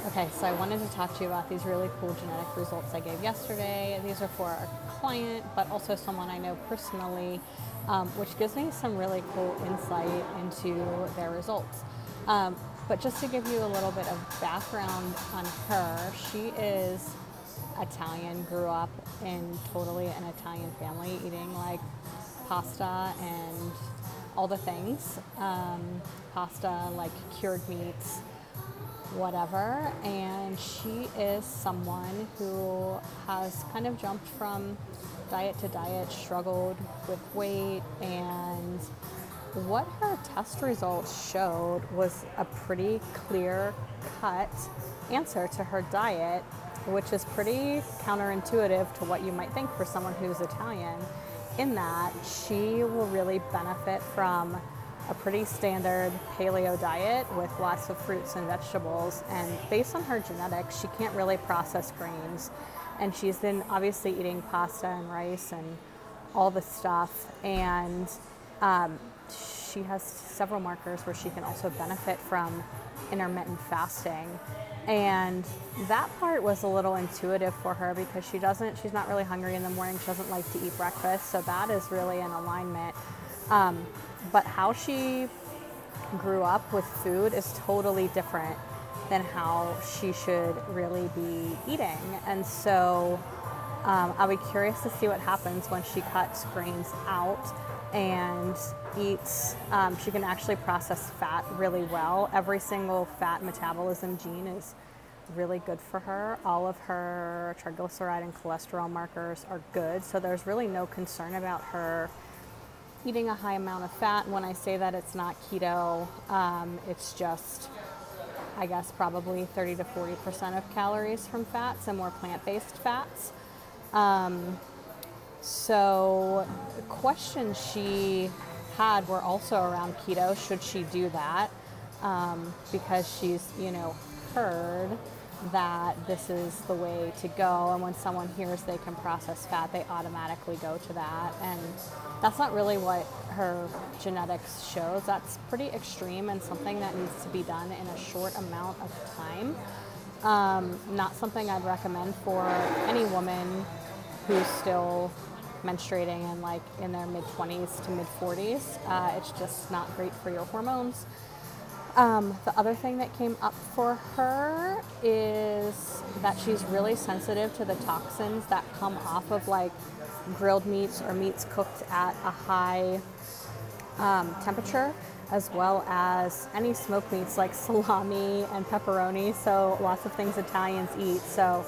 Okay, so I wanted to talk to you about these really cool genetic results I gave yesterday. These are for a client, but also someone I know personally, which gives me some really cool insight into their results. But just to give you a little bit of background on her, she is Italian, grew up in totally an Italian family, eating like pasta and all the things. Pasta, like cured meats, whatever, and she is someone who has kind of jumped from diet to diet, struggled with weight, and what her test results showed was a pretty clear cut answer to her diet, which is pretty counterintuitive to what you might think for someone who's Italian, in that she will really benefit from a pretty standard paleo diet with lots of fruits and vegetables. And based on her genetics, she can't really process grains. And she's been obviously eating pasta and rice and all the stuff. And she has several markers where she can also benefit from intermittent fasting. And that part was a little intuitive for her because she's not really hungry in the morning. She doesn't like to eat breakfast. So that is really in alignment. But how she grew up with food is totally different than how she should really be eating. And so I'll be curious to see what happens when she cuts grains out and eats. She can actually process fat really well. Every single fat metabolism gene is really good for her. All of her triglyceride and cholesterol markers are good. So there's really no concern about her eating a high amount of fat. When I say that, it's not keto. It's just, I guess, probably 30 to 40% of calories from fats and more plant-based fats. So the questions she had were also around keto. Should she do that? Because she's, heard that this is the way to go, and when someone hears they can process fat, they automatically go to that, and that's not really what her genetics shows. That's pretty extreme and something that needs to be done in a short amount of time. Not something I'd recommend for any woman who's still menstruating and like in their mid-20s to mid-40s. It's just not great for your hormones. The other thing that came up for her is that she's really sensitive to the toxins that come off of like grilled meats or meats cooked at a high temperature, as well as any smoked meats like salami and pepperoni. So lots of things Italians eat. So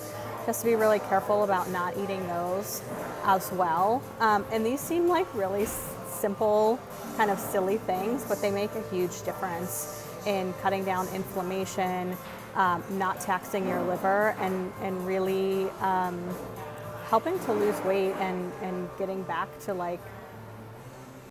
just to be really careful about not eating those as well. And these seem like really simple, kind of silly things, but they make a huge difference in cutting down inflammation, not taxing your liver, and really helping to lose weight and getting back to like